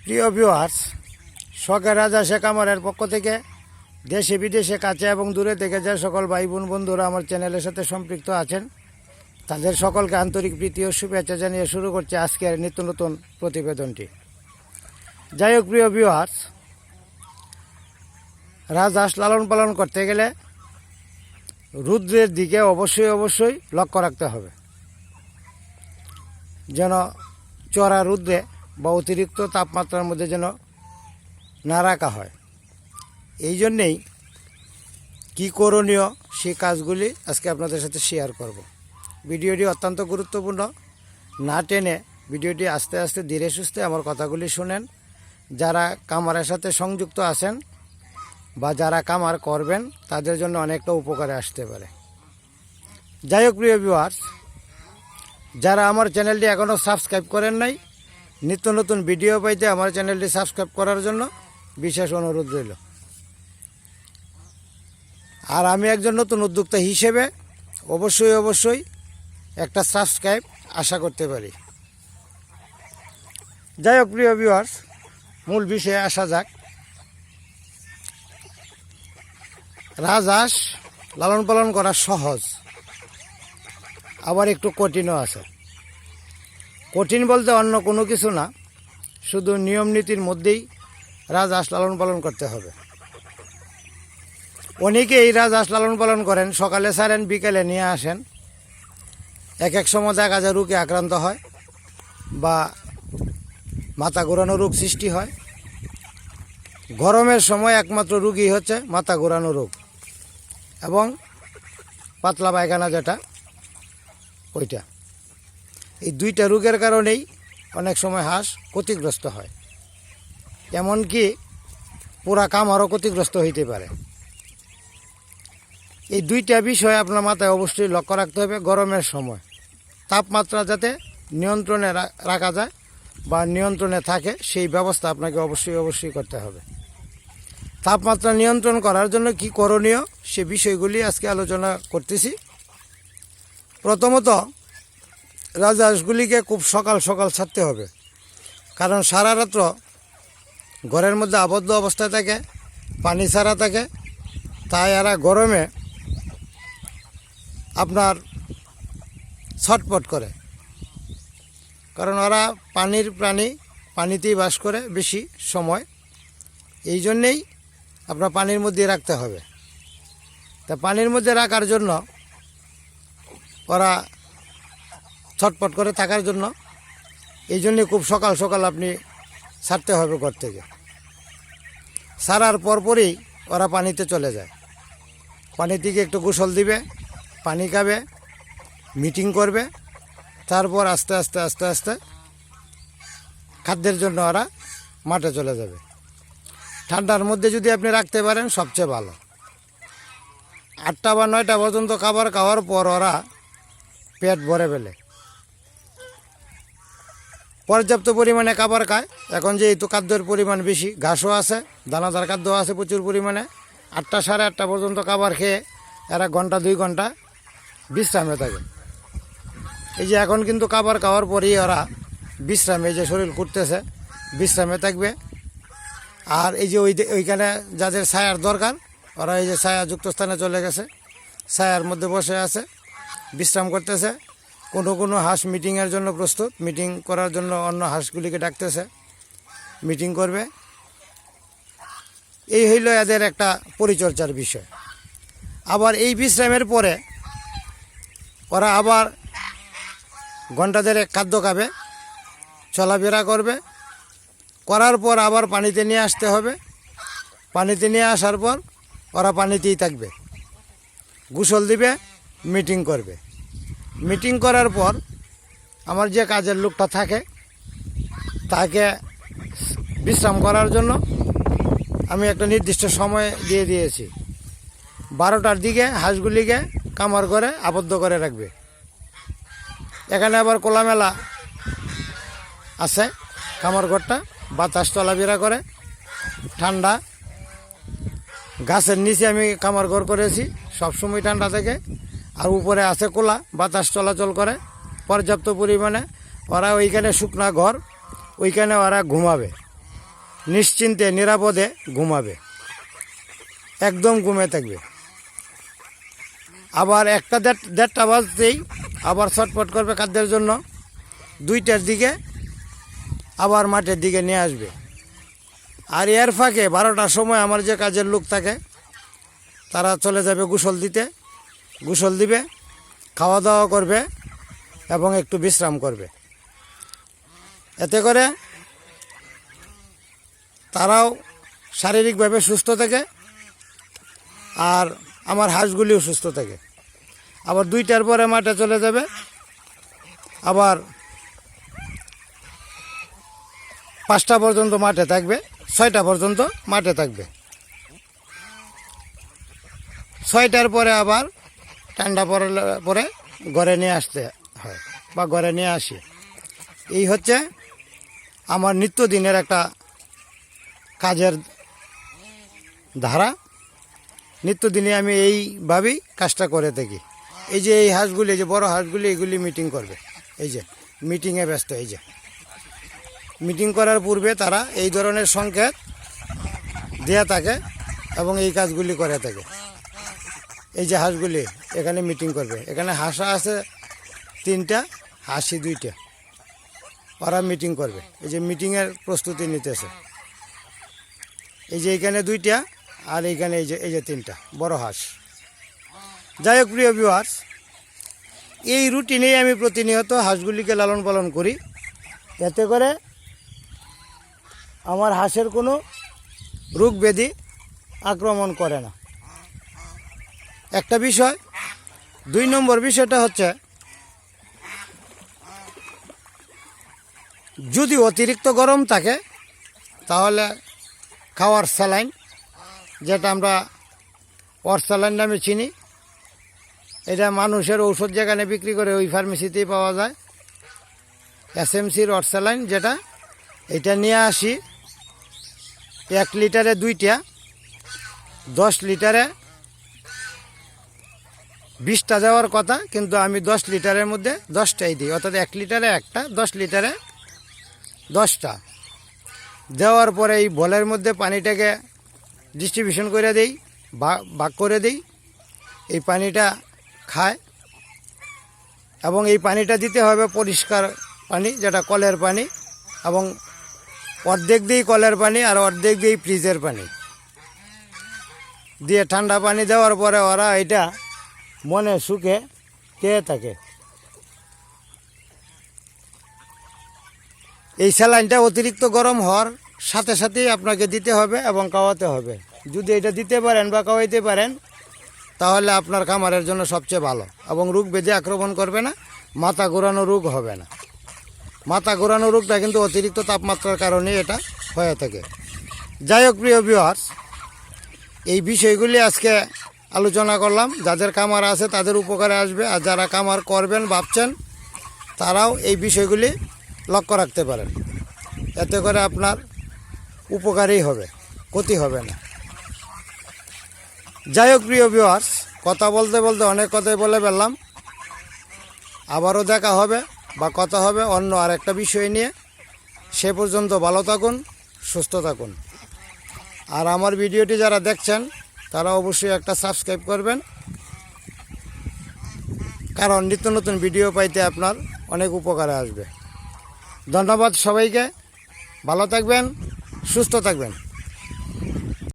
প্রিয় ভিউয়ার্স, শখের রাজা শেখ আমারের পক্ষ থেকে দেশে বিদেশে কাছে এবং দূরে থেকে যে সকল ভাই বোন বন্ধুরা আমার চ্যানেলের সাথে সম্পৃক্ত আছেন তাদের সকলকে আন্তরিক প্রীতি ও শুভেচ্ছা জানিয়ে শুরু করছে আজকের নিত্য নতুন প্রতিবেদনটি। যাই হোক প্রিয় ভিউয়ার্স, রাজহাঁস লালন পালন করতে গেলে রৌদ্রের দিকে অবশ্যই লক্ষ্য রাখতে হবে, যেন চড়া রৌদ্রে বা অতিরিক্ত তাপমাত্রার মধ্যে যেন না রাখা হয়। এই জন্যেই কী করণীয় সেই কাজগুলি আজকে আপনাদের সাথে শেয়ার করব। ভিডিওটি অত্যন্ত গুরুত্বপূর্ণ, না টেনে ভিডিওটি আস্তে আস্তে ধীরে সুস্থে আমার কথাগুলি শুনেন। যারা কামারের সাথে সংযুক্ত আছেন বা যারা কামার করবেন তাদের জন্য অনেকটা উপকারে আসতে পারে। যাই হোক প্রিয় ভিউয়ার্স, যারা আমার চ্যানেলটি এখনও সাবস্ক্রাইব করেন নাই, নিত্য নতুন ভিডিও পাইতে আমার চ্যানেলটি সাবস্ক্রাইব করার জন্য বিশেষ অনুরোধ রইল। আর আমি একজন নতুন উদ্যোক্তা হিসেবে অবশ্যই একটা সাবস্ক্রাইব আশা করতে পারি। যাই হোক প্রিয় ভিউয়ার্স, মূল বিষয়ে আসা যাক। রাজহাঁস লালন পালন করা সহজ, আবার একটু কঠিনও আছে। কঠিন বলতে অন্য কোনো কিছু না, শুধু নিয়ম নীতির মধ্যেই রাজহাঁস লালন পালন করতে হবে। অনেকে এই রাজহাঁস লালন পালন করেন, সকালে ছাড়েন বিকেলে নিয়ে আসেন। এক সময় দেখা যায় রোগে আক্রান্ত হয় বা মাথা ঘোরানো রোগ সৃষ্টি হয়। গরমের সময় একমাত্র রোগই হচ্ছে মাথা ঘোরানো রোগ এবং পাতলা পায়খানা, যেটা ওইটা। এই দুইটা রোগের কারণেই অনেক সময় হাঁস ক্ষতিগ্রস্ত হয়, এমনকি পুরা কামারও ক্ষতিগ্রস্ত হইতে পারে। এই দুইটা বিষয় আপনার মাথায় অবশ্যই লক্ষ্য রাখতে হবে। গরমের সময় তাপমাত্রা যাতে নিয়ন্ত্রণে রাখা যায় বা নিয়ন্ত্রণে থাকে, সেই ব্যবস্থা আপনাকে অবশ্যই করতে হবে। তাপমাত্রা নিয়ন্ত্রণ করার জন্য কি করণীয় সে বিষয়গুলি আজকে আলোচনা করতেছি। প্রথমত, রাজহাঁসগুলিকে খুব সকাল ছাড়তে হবে, কারণ সারা রাত্র ঘরের মধ্যে আবদ্ধ অবস্থায় থাকে, পানি ছাড়া থাকে। তাই এরা গরমে আপনার ছটপট করে, কারণ ওরা পানির প্রাণী, পানিতেই বাস করে বেশি সময়। এই জন্যেই আপনার পানির মধ্যে রাখতে হবে। তা পানির মধ্যে রাখার জন্য ওরা ছটপট করে থাকার জন্য এই জন্যে খুব সকাল আপনি ছাড়তে হবে ঘর থেকে। ছাড়ার পরপরই ওরা পানিতে চলে যায়। পানি থেকে একটু গোসল দিবে, পানি খাবে, মিটিং করবে, তারপর আস্তে আস্তে খাদ্যের জন্য ওরা মাঠে চলে যাবে। ঠান্ডার মধ্যে যদি আপনি রাখতে পারেন সবচেয়ে ভালো। 8টা বা 9টা পর্যন্ত খাবার খাওয়ার পর ওরা পেট ভরে ফেলে, পর্যাপ্ত পরিমাণে খাবার খায়। এখন যেহেতু খাদ্যের পরিমাণ বেশি, ঘাসও আছে, দানাদার খাদ্য আছে প্রচুর পরিমাণে, 8টা সাড়ে 8টা পর্যন্ত খাবার খেয়ে এরা ঘন্টা 2 ঘন্টা বিশ্রামে থাকে। এই যে এখন কিন্তু খাবার খাওয়ার পরেই ওরা বিশ্রামে, এই যে শরীর করতেছে, বিশ্রামে থাকবে। আর এই যে ওইখানে যাদের ছায়ার দরকার, ওরা এই যে ছায়াযুক্ত স্থানে চলে গেছে, ছায়ার মধ্যে বসে আছে, বিশ্রাম করতেছে। কোনো হাঁস মিটিংয়ের জন্য প্রস্তুত, মিটিং করার জন্য অন্য হাঁসগুলিকে ডাকতেছে, মিটিং করবে। এই হইল এদের একটা পরিচর্যার বিষয়। আবার এই বিশ্রামের পরে ওরা আবার ঘন্টা 1.5 খাদ্য খাবে, চলাফেরা করবে। করার পর আবার পানিতে নিয়ে আসতে হবে। পানিতে নিয়ে আসার পর ওরা পানিতেই থাকবে, গোসল দিবে, মিটিং করবে। মিটিং করার পর আমার যে কাজের লোকটা থাকে তাকে বিশ্রাম করার জন্য আমি একটা নির্দিষ্ট সময় দিয়ে দিয়েছি। 12টার দিকে হাঁসগুলিকে কামার করে আবদ্ধ করে রাখবে। এখানে আবার খোলামেলা আছে কামার ঘরটা, বাতাস চলাফেরা করে, ঠান্ডা। গাছের নিচে আমি কামার ঘর করেছি, সবসময় ঠান্ডা থাকে। আর উপরে আছে খোলা, বাতাস চলাচল করে পর্যাপ্ত পরিমাণে। ওরা ওইখানে শুকনা ঘর, ওইখানে ওরা ঘুমাবে। নিশ্চিন্তে নিরাপদে ঘুমাবে, একদম ঘুমে থাকবে। আবার একটা দেড়টা বাজতেই আবার ছটফট করবে খাদ্যের জন্য, 2টার দিকে আবার মাঠের দিকে নিয়ে আসবে। আর এর ফাঁকে 12টার সময় আমার যে কাজের লোক থাকে তারা চলে যাবে গোসল দিতে, গোসল দিবে, খাওয়া দাওয়া করবে এবং একটু বিশ্রাম করবে। এতে করে তারাও শারীরিকভাবে সুস্থ থাকে আর আমার হাঁসগুলিও সুস্থ থাকে। আবার 2টার পরে মাঠে চলে যাবে, আবার 5টা পর্যন্ত মাঠে থাকবে, 6টা পর্যন্ত মাঠে থাকবে। 6টার পরে আবার ঠান্ডা পরে ঘরে নিয়ে আসতে হয় বা ঘরে নিয়ে আসি। এই হচ্ছে আমার নিত্যদিনের একটা কাজের ধারা। নিত্যদিনে আমি এইভাবেই কাজটা করে থাকি। এই যে এই হাঁসগুলি, এই যে বড় হাঁসগুলি, এগুলি মিটিং করবে, এই যে মিটিংয়ে ব্যস্ত। এই যে মিটিং করার পূর্বে তারা এই ধরনের সংকেত দেয়া থাকে এবং এই কাজগুলি করে থাকে। এই যে হাঁসগুলি এখানে মিটিং করবে, এখানে হাঁসা আছে 3টা, হাঁসি 2টা, ওরা মিটিং করবে। এই যে মিটিংয়ের প্রস্তুতি নিতেছে। এই যে এইখানে 2টা আর এইখানে এই যে 3টা বড় হাঁস। যাই হোক প্রিয় ভিউয়ার্স, এই রুটিনেই আমি প্রতিনিয়ত হাঁসগুলিকে লালন পালন করি। এতে করে আমার হাঁসের কোনো রোগ ব্যাধি আক্রমণ করে না, একটা বিষয়। 2 নম্বর বিষয়টা হচ্ছে, যদি অতিরিক্ত গরম থাকে তাহলে খাওয়ার স্যালাইন, যেটা আমরা অর্থ স্যালাইন নামে চিনি, এটা মানুষের ঔষধ যেখানে বিক্রি করে ওই ফার্মেসিতেই পাওয়া যায়, SMCর অর্থ স্যালাইন, যেটা এটা নিয়ে আসি। 1 লিটারে 2টা, 10 লিটারে 20টা দেওয়ার কথা, কিন্তু আমি 10 লিটারের মধ্যে 10টাই দিই, অর্থাৎ 1 লিটারে 1টা, 10 লিটারে 10টা দেওয়ার পরে এই বলের মধ্যে পানিটাকে ডিস্ট্রিবিউশন করে দেই, ভাগ করে দেই। এই পানিটা খায় এবং এই পানিটা দিতে হবে পরিষ্কার পানি, যেটা কলের পানি, এবং অর্ধেক দিই কলের পানি আর অর্ধেক দিই ফ্রিজের পানি দিয়ে। ঠান্ডা পানি দেওয়ার পরে ওরা এটা মনে সুখে খেয়ে থাকে। এই স্যালাইনটা অতিরিক্ত গরম হওয়ার সাথে সাথেই আপনাকে দিতে হবে এবং খাওয়াতে হবে। যদি এটা দিতে পারেন বা খাওয়াইতে পারেন তাহলে আপনার খামারের জন্য সবচেয়ে ভালো, এবং রোগ ব্যাধি আক্রমণ করবে না, মাথা ঘোরানো রোগ হবে না। মাথা ঘোরানো রোগটা কিন্তু অতিরিক্ত তাপমাত্রার কারণে এটা হয়ে থাকে। যাই হোক প্রিয় ভিউয়ার্স, এই বিষয়গুলি আজকে আলোচনা করলাম। যাদের খামার আছে তাদের উপকারে আসবে, আর যারা খামার করবেন ভাবছেন তারাও এই বিষয়গুলি লক্ষ্য রাখতে পারেন। এতে করে আপনার উপকারই হবে, ক্ষতি হবে না। যাই হোক প্রিয় ভিউয়ার্স, কথা বলতে বলতে অনেক কথাই বলে ফেললাম। আবারও দেখা হবে বা কথা হবে অন্য আরেকটা বিষয় নিয়ে। সে পর্যন্ত ভালো থাকুন, সুস্থ থাকুন। আর আমার ভিডিওটি যারা দেখছেন তারা অবশ্যই একটা সাবস্ক্রাইব করবেন, কারণ নিত্য নতুন ভিডিও পাইতে আপনার অনেক উপকারে আসবে। ধন্যবাদ সবাইকে, ভালো থাকবেন, সুস্থ থাকবেন।